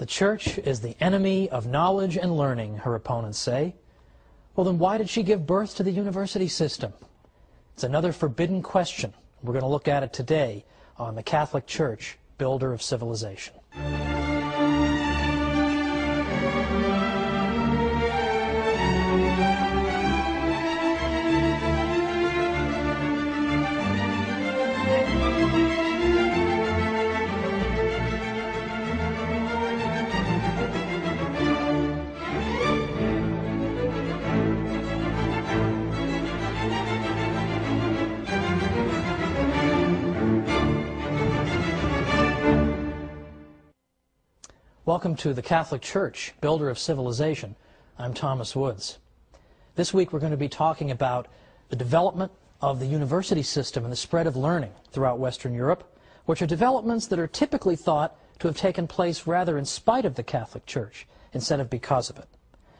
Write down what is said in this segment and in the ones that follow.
The church is the enemy of knowledge and learning, her opponents say. Well, then why did she give birth to the university system? It's another forbidden question. We're going to look at it today on the Catholic Church, Builder of Civilization. Welcome to the Catholic Church, Builder of Civilization. I'm Thomas Woods. This week we're going to be talking about the development of the university system and the spread of learning throughout Western Europe, which are developments that are typically thought to have taken place rather in spite of the Catholic Church instead of because of it.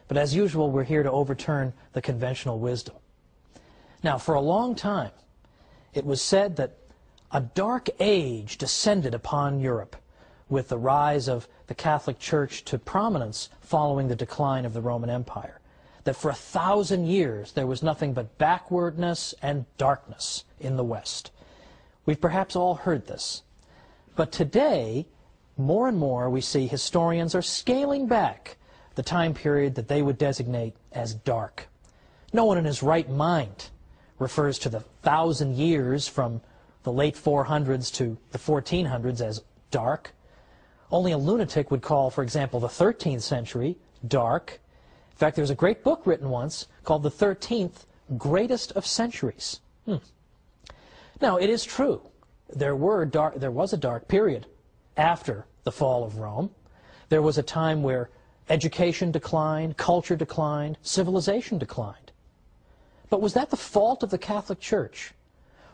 But as usual, we're here to overturn the conventional wisdom. Now, for a long time, it was said that a dark age descended upon Europe with the rise of the Catholic Church to prominence following the decline of the Roman Empire. That for 1,000 years there was nothing but backwardness and darkness in the West. We've perhaps all heard this. But today, more and more we see historians are scaling back the time period that they would designate as dark. No one in his right mind refers to the 1,000 years from the late 400s to the 1400s as dark. Only a lunatic would call, for example, the 13th century dark. In fact, there's a great book written once called The 13th Greatest of Centuries. Now, it is true. There was a dark period after the fall of Rome. There was a time where education declined, culture declined, civilization declined. But was that the fault of the Catholic Church,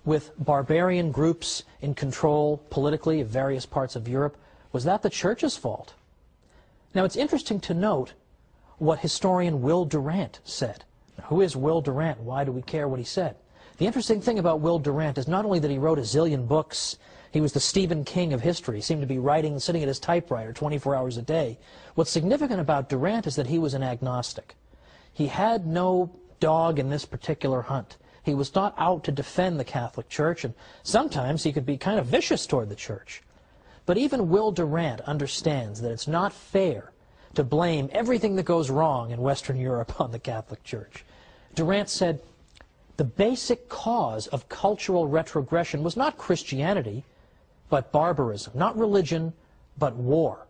with barbarian groups in control politically of various parts of Europe? Was that the Church's fault? Now, it's interesting to note what historian Will Durant said. Now, who is Will Durant? Why do we care what he said? The interesting thing about Will Durant is not only that he wrote a zillion books, he was the Stephen King of history. He seemed to be writing, sitting at his typewriter 24 hours a day. What's significant about Durant is that he was an agnostic. He had no dog in this particular hunt. He was not out to defend the Catholic Church, and sometimes he could be kind of vicious toward the Church. But even Will Durant understands that it's not fair to blame everything that goes wrong in Western Europe on the Catholic Church. Durant said, the basic cause of cultural retrogression was not Christianity, but barbarism. Not religion, but war.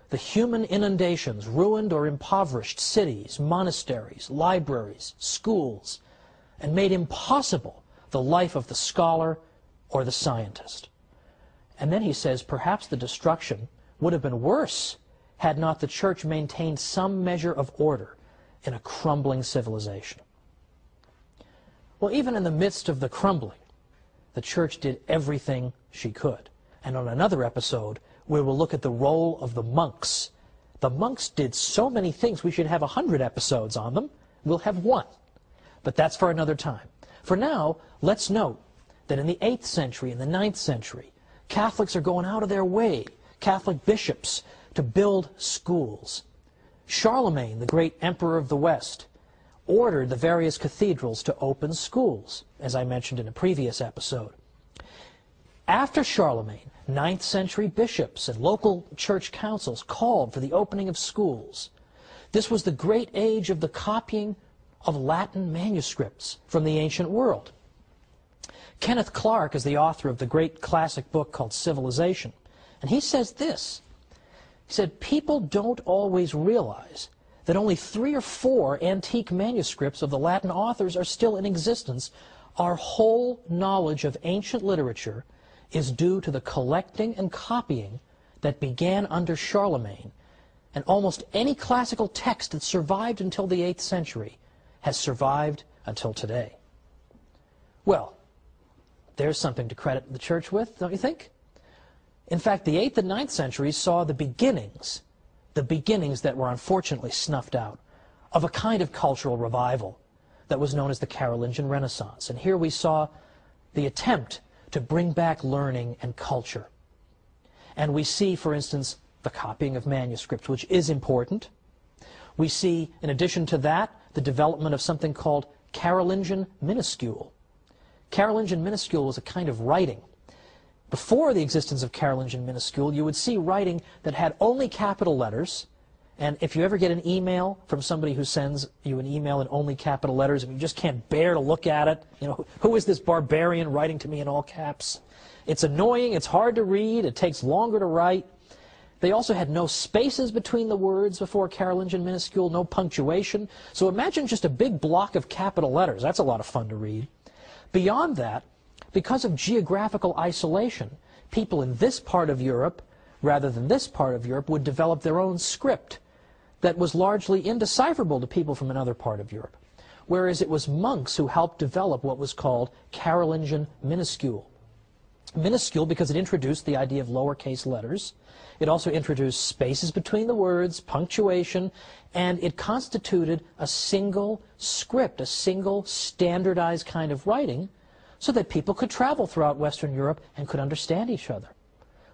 The human inundations ruined or impoverished cities, monasteries, libraries, schools, and made impossible the life of the scholar or the scientist. And then he says, perhaps the destruction would have been worse had not the Church maintained some measure of order in a crumbling civilization. Well, even in the midst of the crumbling, the Church did everything she could. And on another episode, we will look at the role of the monks. The monks did so many things, we should have 100 episodes on them. We'll have one. But that's for another time. For now, let's note that in the 8th century and the 9th century, Catholics are going out of their way, Catholic bishops, to build schools. Charlemagne, the great emperor of the West, ordered the various cathedrals to open schools, as I mentioned in a previous episode. After Charlemagne, 9th century bishops and local church councils called for the opening of schools. This was the great age of the copying of Latin manuscripts from the ancient world. Kenneth Clark is the author of the great classic book called Civilization, and he says this. He said, people don't always realize that only 3 or 4 antique manuscripts of the Latin authors are still in existence. Our whole knowledge of ancient literature is due to the collecting and copying that began under Charlemagne, and almost any classical text that survived until the 8th century has survived until today. Well, there's something to credit the Church with, don't you think? In fact, the 8th and 9th centuries saw the beginnings that were unfortunately snuffed out, of a kind of cultural revival that was known as the Carolingian Renaissance. And here we saw the attempt to bring back learning and culture. And we see, for instance, the copying of manuscripts, which is important. We see, in addition to that, the development of something called Carolingian minuscule. Carolingian minuscule was a kind of writing. Before the existence of Carolingian minuscule, you would see writing that had only capital letters. And if you ever get an email from somebody who sends you an email in only capital letters and you just can't bear to look at it, you know, who is this barbarian writing to me in all caps? It's annoying, it's hard to read, it takes longer to write. They also had no spaces between the words before Carolingian minuscule, no punctuation. So imagine just a big block of capital letters. That's a lot of fun to read. Beyond that, because of geographical isolation, people in this part of Europe, rather than this part of Europe, would develop their own script that was largely indecipherable to people from another part of Europe. Whereas it was monks who helped develop what was called Carolingian minuscule. Minuscule because it introduced the idea of lowercase letters. It also introduced spaces between the words, punctuation, and it constituted a single script, a single standardized kind of writing, so that people could travel throughout Western Europe and could understand each other.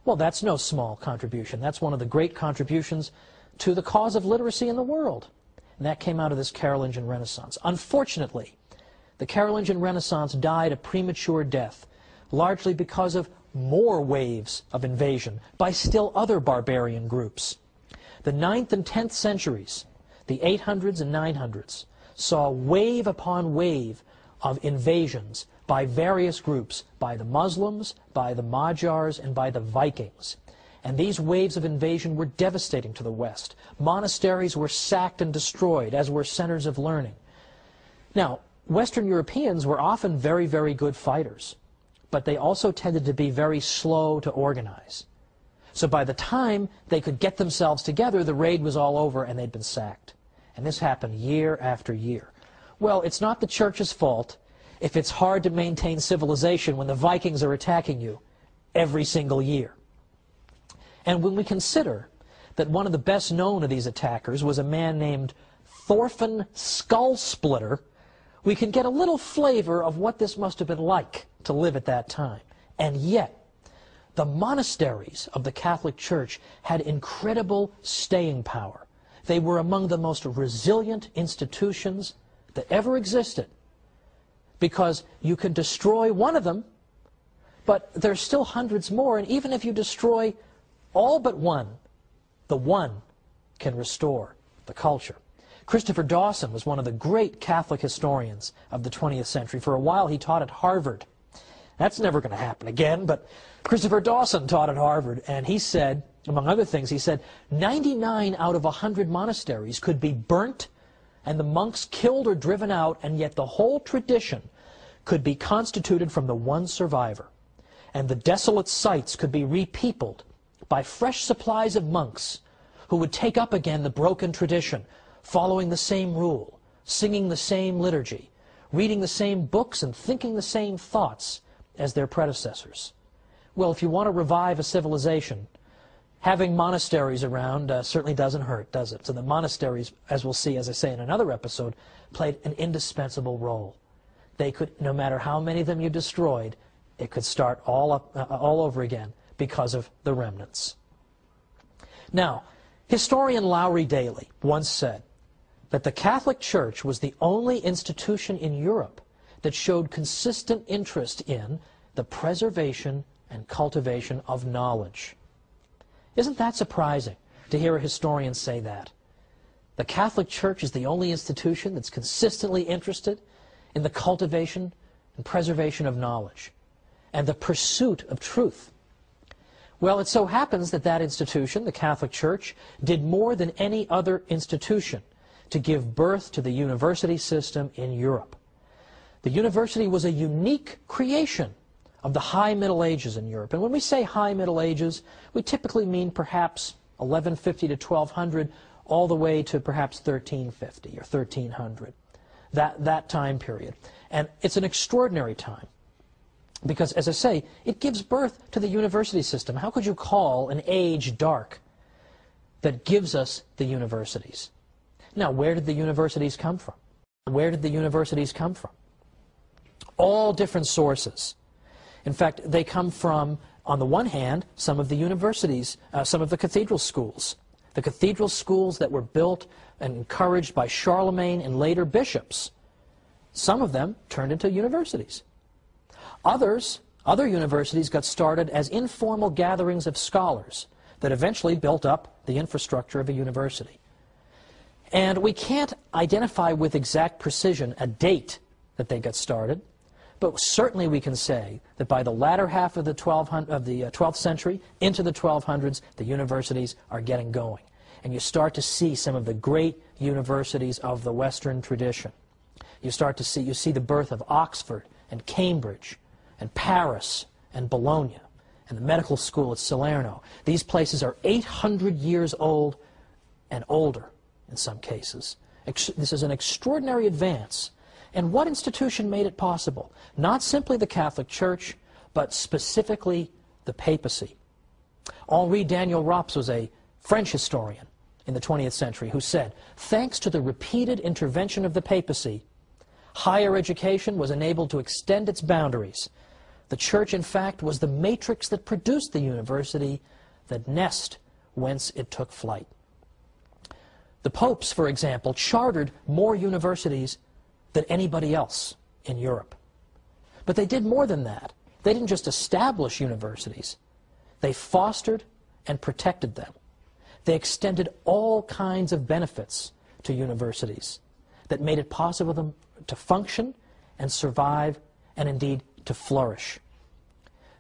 Well, that's no small contribution. That's one of the great contributions to the cause of literacy in the world. And that came out of this Carolingian Renaissance. Unfortunately, the Carolingian Renaissance died a premature death, largely because of more waves of invasion by still other barbarian groups. The 9th and 10th centuries, the 800s and 900s, saw wave upon wave of invasions by various groups, by the Muslims, by the Magyars, and by the Vikings. And these waves of invasion were devastating to the West. Monasteries were sacked and destroyed, as were centers of learning. Now, Western Europeans were often very, very good fighters, but they also tended to be very slow to organize. So by the time they could get themselves together, the raid was all over and they'd been sacked. And this happened year after year. Well, it's not the Church's fault if it's hard to maintain civilization when the Vikings are attacking you every single year. And when we consider that one of the best known of these attackers was a man named Thorfinn Skullsplitter, we can get a little flavor of what this must have been like to live at that time. And yet, the monasteries of the Catholic Church had incredible staying power. They were among the most resilient institutions that ever existed, because you can destroy one of them, but there's still hundreds more, and even if you destroy all but one, the one can restore the culture. Christopher Dawson was one of the great Catholic historians of the 20th century. For a while he taught at Harvard. That's never going to happen again, but Christopher Dawson taught at Harvard, and he said, among other things, he said, 99 out of 100 monasteries could be burnt and the monks killed or driven out, and yet the whole tradition could be constituted from the one survivor. And the desolate sites could be repeopled by fresh supplies of monks who would take up again the broken tradition, following the same rule, singing the same liturgy, reading the same books and thinking the same thoughts as their predecessors. Well, if you want to revive a civilization, having monasteries around certainly doesn't hurt, does it? So the monasteries, as we'll see, as I say in another episode, played an indispensable role. They could, no matter how many of them you destroyed, it could start all over again because of the remnants. Now, historian Lowry Daly once said that the Catholic Church was the only institution in Europe that showed consistent interest in the preservation and cultivation of knowledge. Isn't that surprising to hear a historian say that? The Catholic Church is the only institution that's consistently interested in the cultivation and preservation of knowledge and the pursuit of truth. Well, it so happens that that institution, the Catholic Church, did more than any other institution to give birth to the university system in Europe. The university was a unique creation of the High Middle Ages in Europe. And when we say High Middle Ages, we typically mean perhaps 1150 to 1200, all the way to perhaps 1350 or 1300, that time period. And it's an extraordinary time because, as I say, it gives birth to the university system. How could you call an age dark that gives us the universities? Now, where did the universities come from? Where did the universities come from? All different sources. In fact, they come from On the one hand, some of the universities, some of the cathedral schools that were built and encouraged by Charlemagne and later bishops, some of them turned into universities. Other universities got started as informal gatherings of scholars that eventually built up the infrastructure of a university. And we can't identify with exact precision a date that they got started, but certainly we can say that by the latter half of the 12th century into the 1200s, the universities are getting going. And you start to see some of the great universities of the Western tradition. You see the birth of Oxford and Cambridge and Paris and Bologna and the medical school at Salerno. These places are 800 years old and older in some cases. This is an extraordinary advance. And what institution made it possible? Not simply the Catholic Church, but specifically the papacy. Henri Daniel Rops was a French historian in the 20th century who said, thanks to the repeated intervention of the papacy, higher education was enabled to extend its boundaries. The Church, in fact, was the matrix that produced the university, the nest whence it took flight. The popes, for example, chartered more universities than anybody else in Europe. But they did more than that. They didn't just establish universities. They fostered and protected them. They extended all kinds of benefits to universities that made it possible for them to function and survive and indeed to flourish.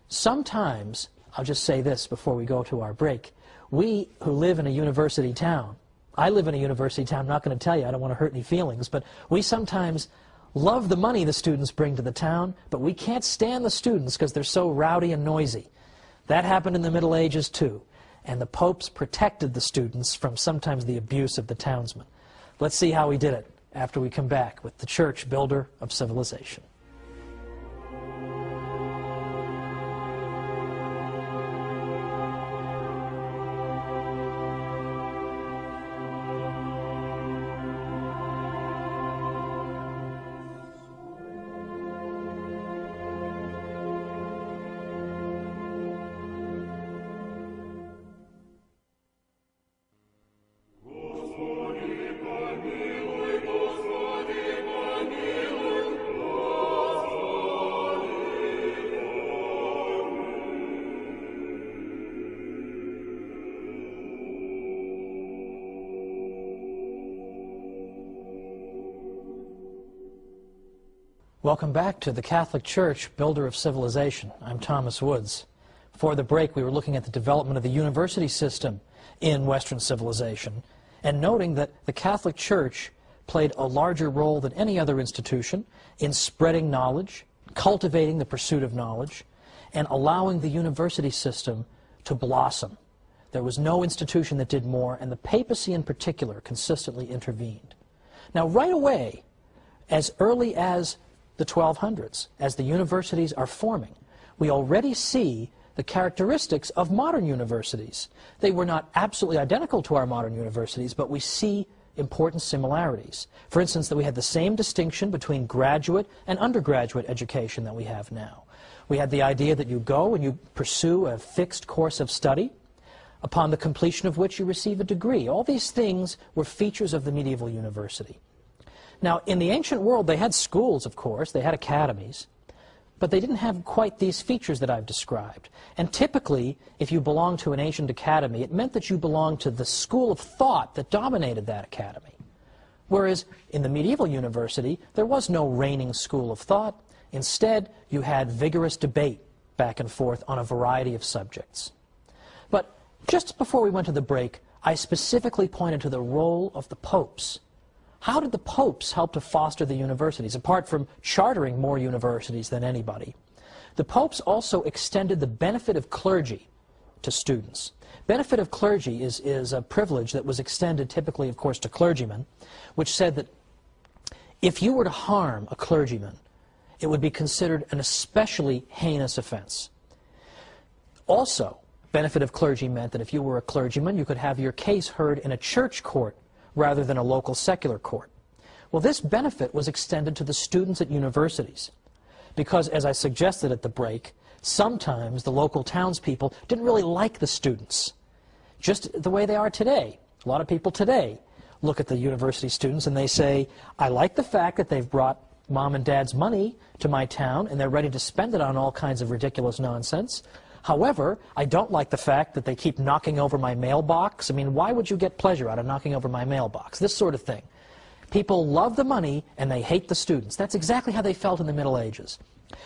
Sometimes, I'll just say this before we go to our break, we who live in a university town, I live in a university town, I'm not going to tell you, I don't want to hurt any feelings, but we sometimes love the money the students bring to the town, but we can't stand the students because they're so rowdy and noisy. That happened in the Middle Ages too, and the popes protected the students from sometimes the abuse of the townsmen. Let's see how he did it after we come back with the Church, builder of civilization. Welcome back to the Catholic Church, builder of civilization. I'm Thomas Woods. Before the break, we were looking at the development of the university system in Western civilization and noting that the Catholic Church played a larger role than any other institution in spreading knowledge, cultivating the pursuit of knowledge, and allowing the university system to blossom. There was no institution that did more, and the papacy in particular consistently intervened. Now, right away, as early as the 1200s, as the universities are forming, we already see the characteristics of modern universities. They were not absolutely identical to our modern universities, but we see important similarities. For instance, that we had the same distinction between graduate and undergraduate education that we have now. We had the idea that you go and you pursue a fixed course of study, upon the completion of which you receive a degree. All these things were features of the medieval university. Now, in the ancient world, they had schools, of course, they had academies, but they didn't have quite these features that I've described. And typically, if you belonged to an ancient academy, it meant that you belonged to the school of thought that dominated that academy. Whereas in the medieval university, there was no reigning school of thought. Instead, you had vigorous debate back and forth on a variety of subjects. But just before we went to the break, I specifically pointed to the role of the popes. How did the popes help to foster the universities, apart from chartering more universities than anybody? The popes also extended the benefit of clergy to students. Benefit of clergy is a privilege that was extended typically, of course, to clergymen, which said that if you were to harm a clergyman, it would be considered an especially heinous offense. Also, benefit of clergy meant that if you were a clergyman, you could have your case heard in a church court rather than a local secular court. Well, this benefit was extended to the students at universities because, as I suggested at the break, Sometimes the local townspeople didn't really like the students, just the way they are today. A lot of people today look at the university students and they say, I like the fact that they've brought mom and dad's money to my town and they're ready to spend it on all kinds of ridiculous nonsense. However, I don't like the fact that they keep knocking over my mailbox. I mean, why would you get pleasure out of knocking over my mailbox? This sort of thing. People love the money and they hate the students. That's exactly how they felt in the Middle Ages.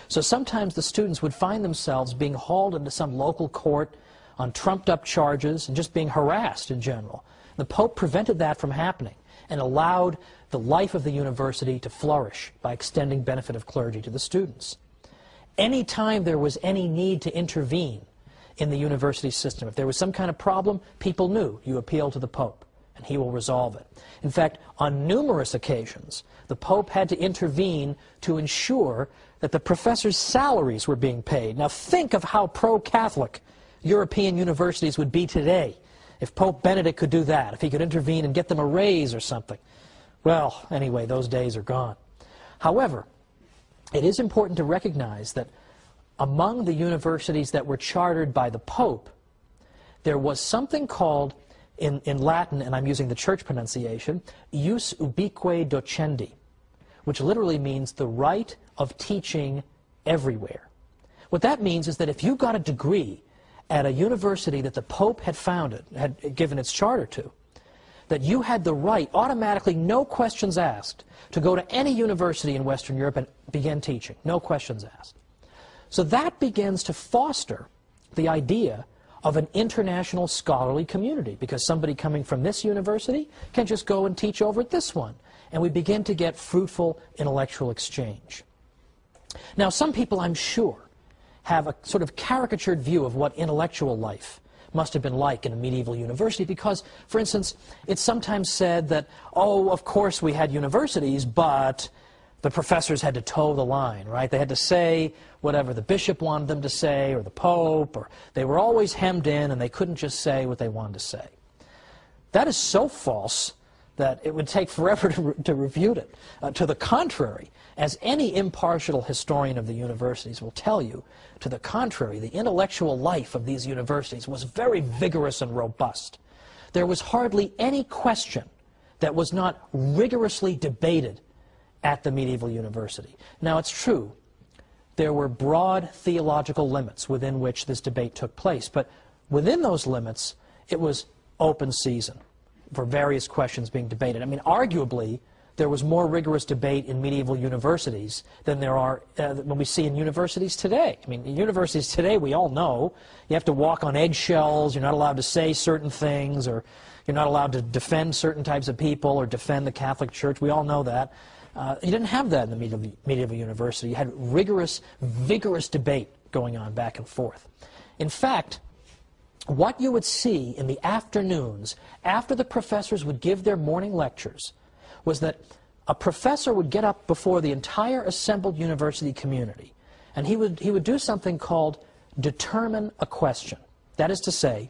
So sometimes the students would find themselves being hauled into some local court on trumped-up charges and just being harassed in general. The Pope prevented that from happening and allowed the life of the university to flourish by extending benefit of clergy to the students. Any time there was any need to intervene in the university system, if there was some kind of problem, people knew you appeal to the Pope and he will resolve it. In fact, on numerous occasions, the Pope had to intervene to ensure that the professors' salaries were being paid. Now think of how pro-Catholic European universities would be today if Pope Benedict could do that, if he could intervene and get them a raise or something. Well, anyway, those days are gone. However, it is important to recognize that among the universities that were chartered by the Pope, there was something called, in Latin, and I'm using the church pronunciation, ius ubique docendi, which literally means the right of teaching everywhere. What that means is that if you got a degree at a university that the Pope had founded, had given its charter to, that you had the right, automatically, no questions asked, to go to any university in Western Europe and begin teaching. No questions asked. So that begins to foster the idea of an international scholarly community, because somebody coming from this university can just go and teach over at this one. And we begin to get fruitful intellectual exchange. Now, some people, I'm sure, have a sort of caricatured view of what intellectual life must have been like in a medieval university because, for instance, it's sometimes said that, oh, of course we had universities, but the professors had to toe the line, right? They had to say whatever the bishop wanted them to say, or the Pope, or they were always hemmed in and they couldn't just say what they wanted to say. That is so false that it would take forever to refute it. To the contrary, as any impartial historian of the universities will tell you, to the contrary, the intellectual life of these universities was very vigorous and robust. There was hardly any question that was not rigorously debated at the medieval university. Now, it's true, there were broad theological limits within which this debate took place, but within those limits, it was open season for various questions being debated. I mean, arguably, there was more rigorous debate in medieval universities than there are when we see in universities today. I mean, in universities today, we all know you have to walk on eggshells, you're not allowed to say certain things, or you're not allowed to defend certain types of people or defend the Catholic Church. We all know that. You didn't have that in the medieval university. You had rigorous, vigorous debate going on back and forth. In fact, what you would see in the afternoons after the professors would give their morning lectures was that a professor would get up before the entire assembled university community and he would do something called determine a question. That is to say,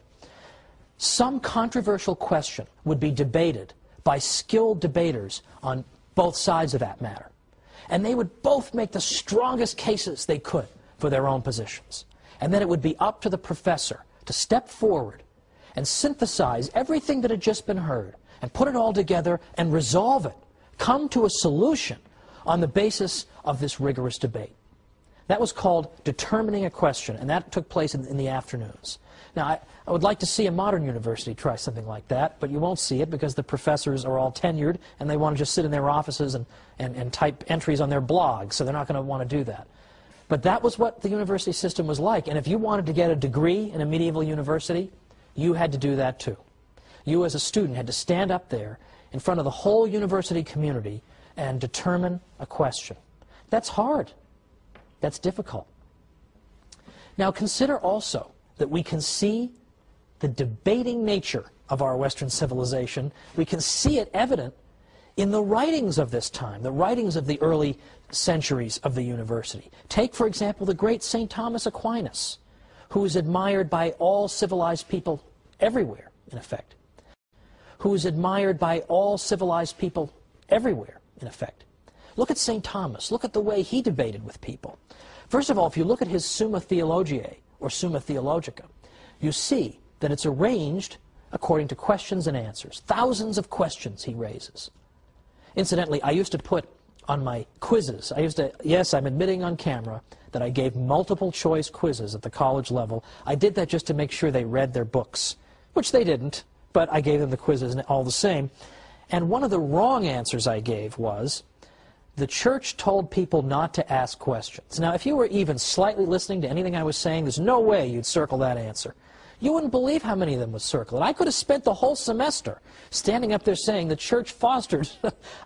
some controversial question would be debated by skilled debaters on both sides of that matter. And they would both make the strongest cases they could for their own positions. And then it would be up to the professor to step forward and synthesize everything that had just been heard and put it all together and resolve it, come to a solution on the basis of this rigorous debate. That was called determining a question, and that took place in the afternoons. Now, I would like to see a modern university try something like that, but you won't see it because the professors are all tenured and they want to just sit in their offices and type entries on their blogs, so they're not going to want to do that. But that was what the university system was like, and if you wanted to get a degree in a medieval university, you had to do that too. You as a student had to stand up there in front of the whole university community and determine a question. That's hard. That's difficult. Now consider also that we can see the debating nature of our Western civilization. We can see it evident in the writings of this time, the writings of the early centuries of the university. Take, for example, the great St. Thomas Aquinas, who is admired by all civilized people everywhere, in effect. Who is admired by all civilized people everywhere, in effect. Look at St. Thomas. Look at the way he debated with people. First of all, if you look at his Summa Theologiae, or Summa Theologica, you see that it's arranged according to questions and answers. Thousands of questions he raises. Incidentally, I used to put on my quizzes, yes, I'm admitting on camera that I gave multiple choice quizzes at the college level. I did that just to make sure they read their books, which they didn't, but I gave them the quizzes all the same. And one of the wrong answers I gave was, the church told people not to ask questions. Now, if you were even slightly listening to anything I was saying, there's no way you'd circle that answer. You wouldn't believe how many of them would circle it. I could have spent the whole semester standing up there saying the church fostered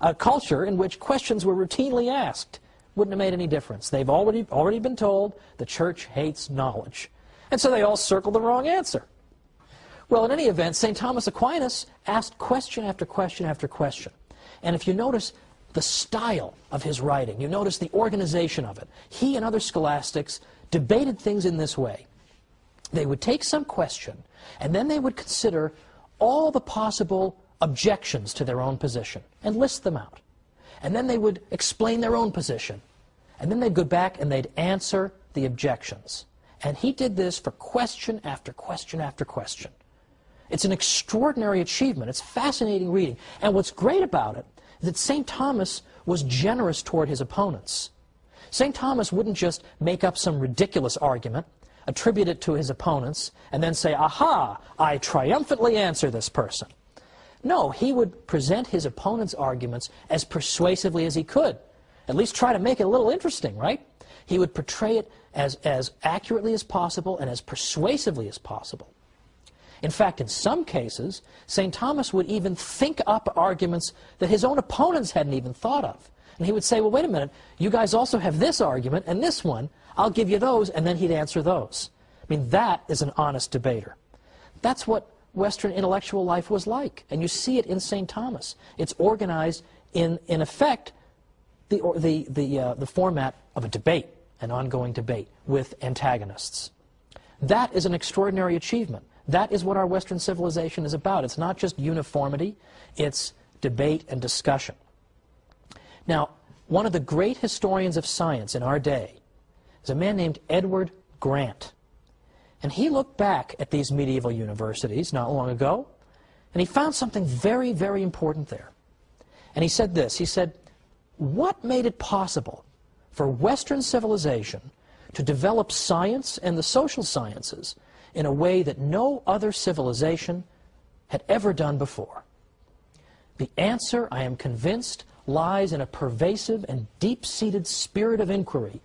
a culture in which questions were routinely asked. Wouldn't have made any difference. They've already been told the church hates knowledge. And so they all circled the wrong answer. Well, in any event, St. Thomas Aquinas asked question after question after question. And if you notice the style of his writing, you notice the organization of it, he and other scholastics debated things in this way. They would take some question, and then they would consider all the possible objections to their own position and list them out. And then they would explain their own position. And then they'd go back and they'd answer the objections. And he did this for question after question after question. It's an extraordinary achievement. It's fascinating reading. And what's great about it is that St. Thomas was generous toward his opponents. St. Thomas wouldn't just make up some ridiculous argument, attribute it to his opponents, and then say, aha, I triumphantly answer this person. No, he would present his opponent's arguments as persuasively as he could. At least try to make it a little interesting, right? He would portray it as accurately as possible and as persuasively as possible. In fact, in some cases, St. Thomas would even think up arguments that his own opponents hadn't even thought of. And he would say, well, wait a minute, you guys also have this argument and this one. I'll give you those, and then he'd answer those. I mean, that is an honest debater. That's what Western intellectual life was like, and you see it in St. Thomas. It's organized in effect, the format of a debate, an ongoing debate with antagonists. That is an extraordinary achievement. That is what our Western civilization is about. It's not just uniformity, it's debate and discussion. Now, one of the great historians of science in our day is a man named Edward Grant. And he looked back at these medieval universities not long ago, and he found something very, very important there. And he said this, he said, what made it possible for Western civilization to develop science and the social sciences in a way that no other civilization had ever done before? The answer, I am convinced, lies in a pervasive and deep-seated spirit of inquiry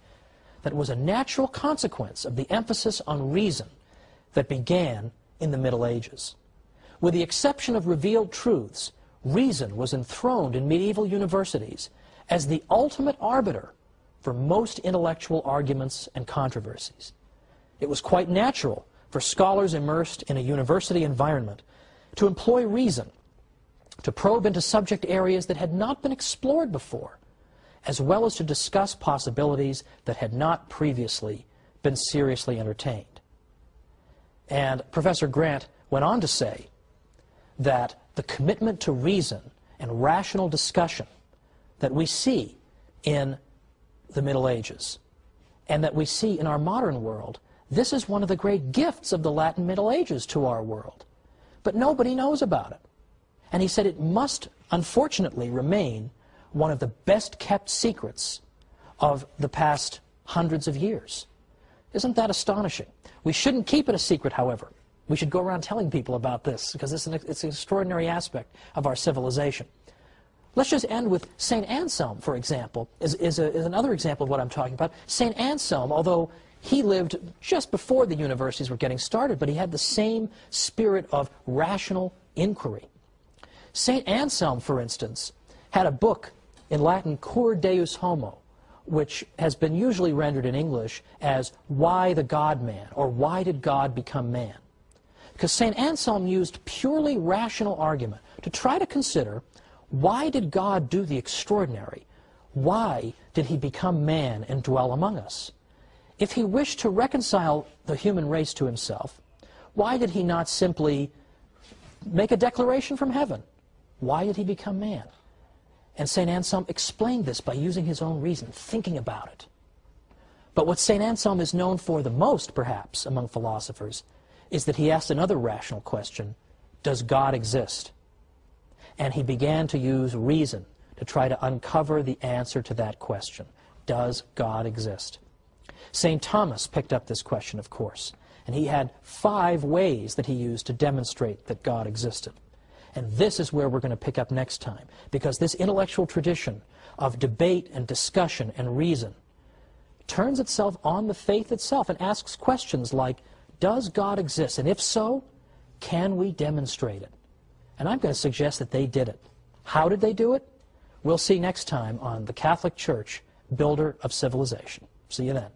that was a natural consequence of the emphasis on reason that began in the Middle Ages. With the exception of revealed truths, reason was enthroned in medieval universities as the ultimate arbiter for most intellectual arguments and controversies. It was quite natural for scholars immersed in a university environment to employ reason, to probe into subject areas that had not been explored before, as well as to discuss possibilities that had not previously been seriously entertained. And Professor Grant went on to say that the commitment to reason and rational discussion that we see in the Middle Ages and that we see in our modern world, this is one of the great gifts of the Latin Middle Ages to our world. But nobody knows about it. And he said it must, unfortunately, remain one of the best-kept secrets of the past hundreds of years. Isn't that astonishing? We shouldn't keep it a secret, however. We should go around telling people about this, because it's an extraordinary aspect of our civilization. Let's just end with St. Anselm, for example, is another example of what I'm talking about. St. Anselm, although he lived just before the universities were getting started, but he had the same spirit of rational inquiry. St. Anselm, for instance, had a book in Latin, Cur Deus Homo, which has been usually rendered in English as Why the God-Man, or Why Did God Become Man? Because St. Anselm used purely rational argument to try to consider, why did God do the extraordinary? Why did he become man and dwell among us? If he wished to reconcile the human race to himself, why did he not simply make a declaration from heaven? Why did he become man? And St. Anselm explained this by using his own reason, thinking about it. But what St. Anselm is known for the most, perhaps, among philosophers, is that he asked another rational question: does God exist? And he began to use reason to try to uncover the answer to that question. Does God exist? St. Thomas picked up this question, of course, and he had 5 ways that he used to demonstrate that God existed. And this is where we're going to pick up next time, because this intellectual tradition of debate and discussion and reason turns itself on the faith itself and asks questions like, does God exist? And if so, can we demonstrate it? And I'm going to suggest that they did it. How did they do it? We'll see next time on the Catholic Church, Builder of Civilization. See you then.